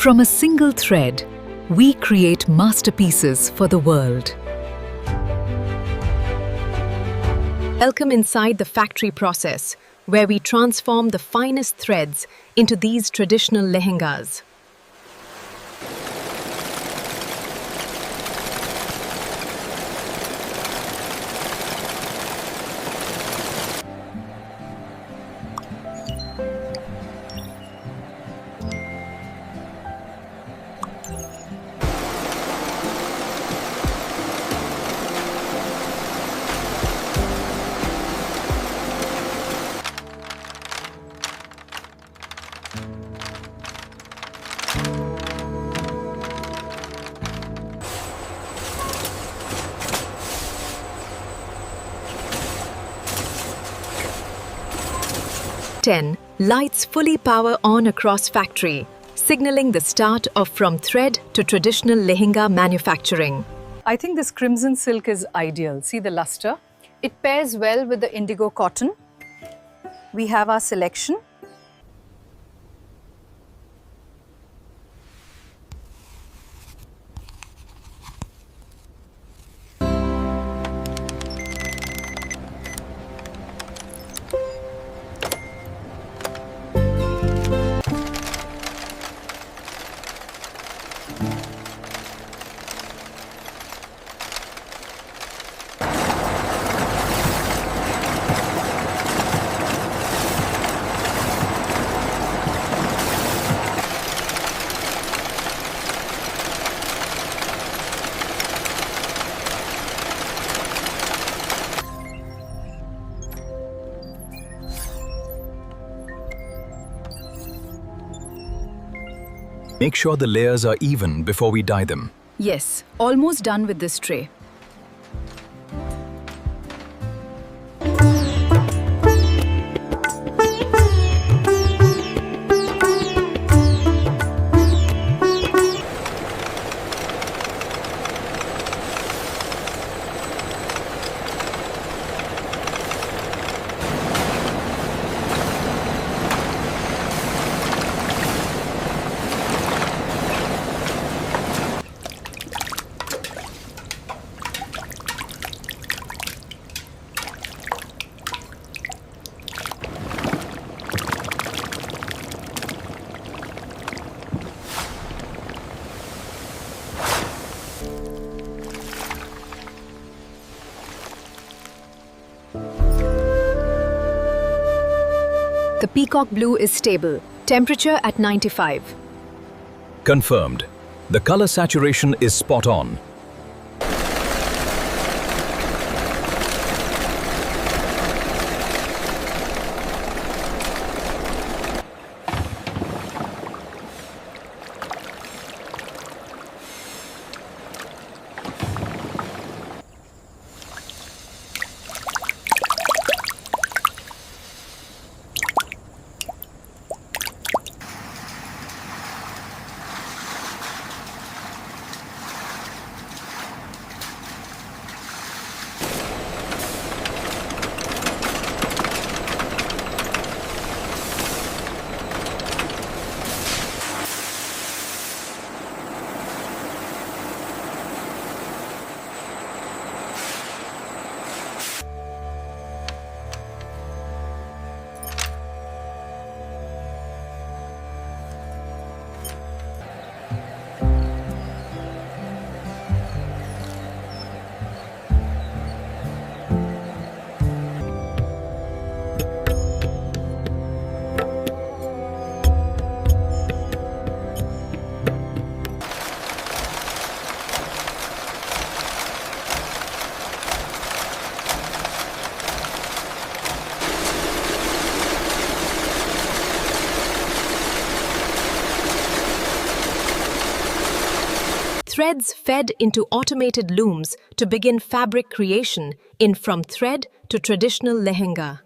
From a single thread, we create masterpieces for the world. Welcome inside the factory process, where we transform the finest threads into these traditional lehengas. Lights fully power on across factory, signaling the start of from thread to traditional lehenga manufacturing. I think this crimson silk is ideal. See the luster? It pairs well with the indigo cotton. We have our selection. Make sure the layers are even before we dye them. Yes, almost done with this tray. The peacock blue is stable, temperature at 95. Confirmed. The color saturation is spot on. Threads fed into automated looms to begin fabric creation in from thread to traditional lehenga.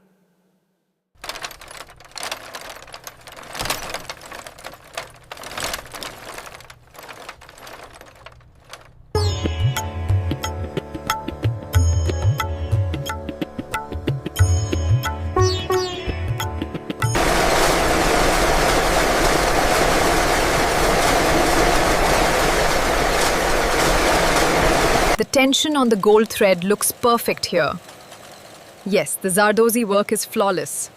tension on the gold thread looks perfect here. Yes, the Zardozi work is flawless.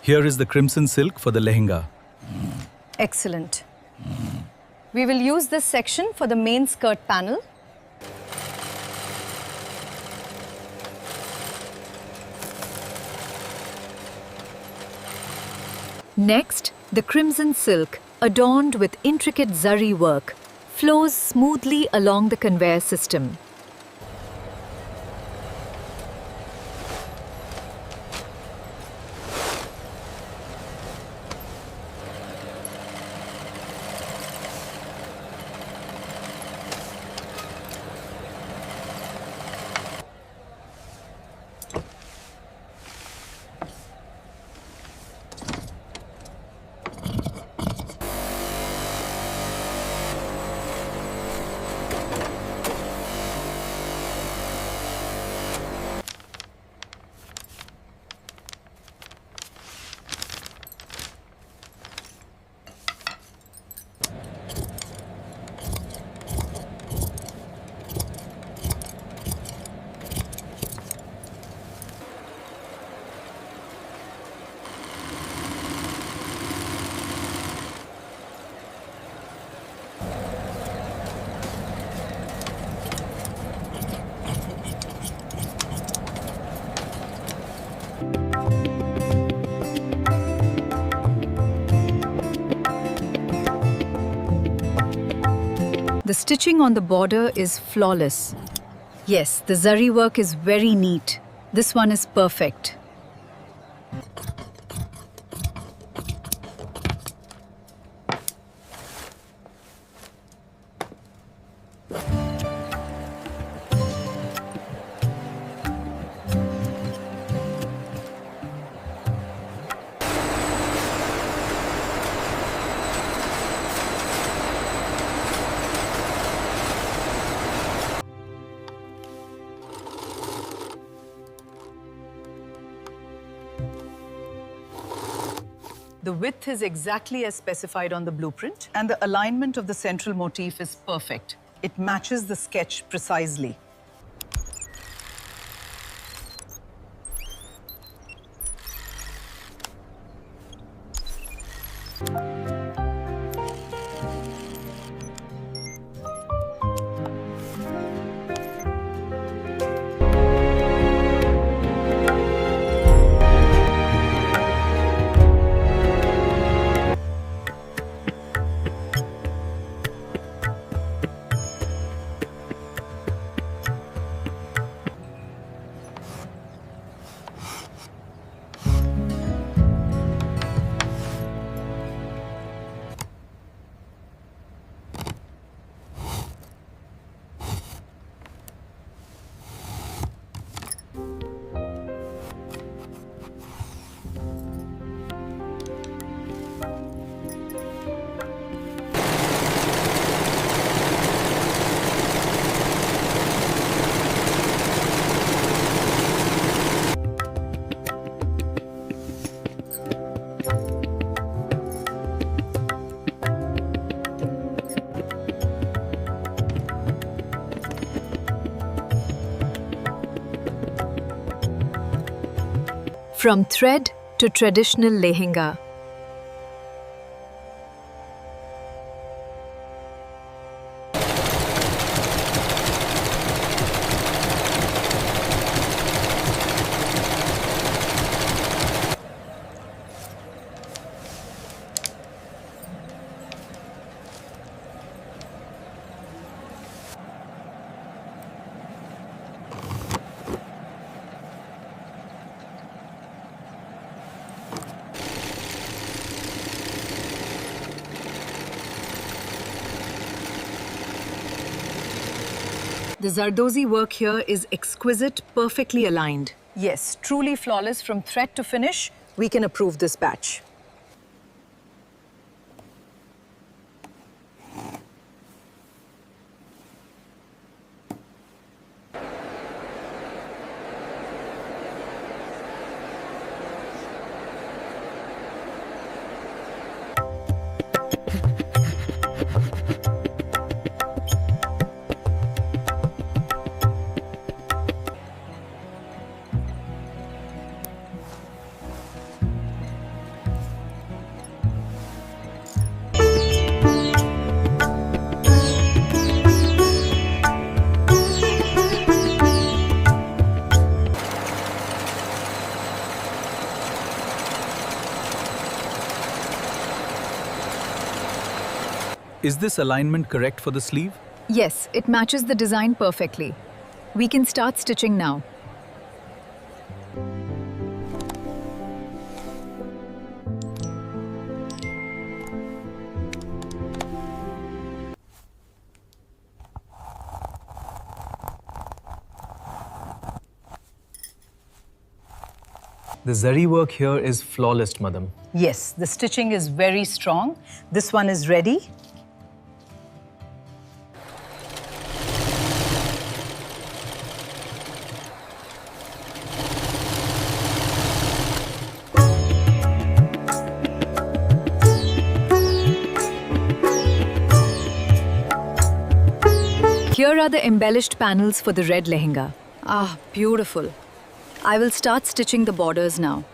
Here is the crimson silk for the lehenga. Excellent. We will use this section for the main skirt panel. Next, the crimson silk, adorned with intricate zari work, flows smoothly along the conveyor system. The stitching on the border is flawless. Yes, the zari work is very neat. This one is perfect. The width is exactly as specified on the blueprint, and the alignment of the central motif is perfect. It matches the sketch precisely. From thread to traditional lehenga. The Zardozi work here is exquisite, perfectly aligned. Yes, truly flawless from thread to finish. We can approve this batch. Is this alignment correct for the sleeve? Yes, it matches the design perfectly. We can start stitching now. The zari work here is flawless, madam. Yes, the stitching is very strong. This one is ready. Here are the embellished panels for the red lehenga. Ah, beautiful. I will start stitching the borders now.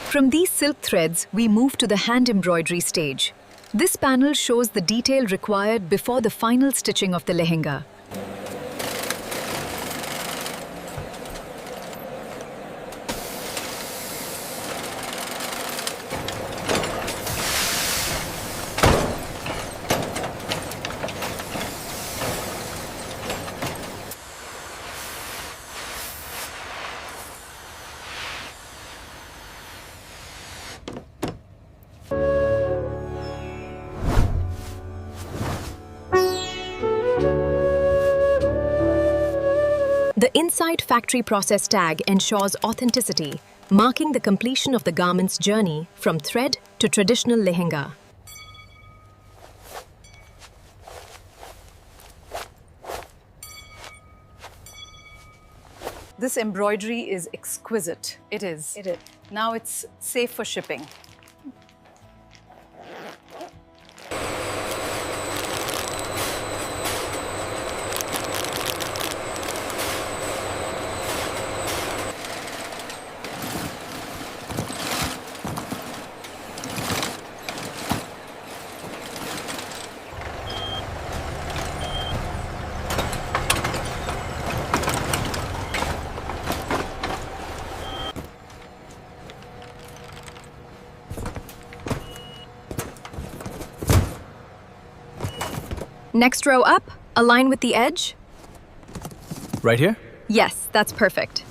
From these silk threads, we move to the hand embroidery stage. This panel shows the detail required before the final stitching of the lehenga. The inside factory process tag ensures authenticity, marking the completion of the garment's journey from thread to traditional lehenga. This embroidery is exquisite. It is. It is. Now it's safe for shipping. Next row up, align with the edge. Right here? Yes, that's perfect.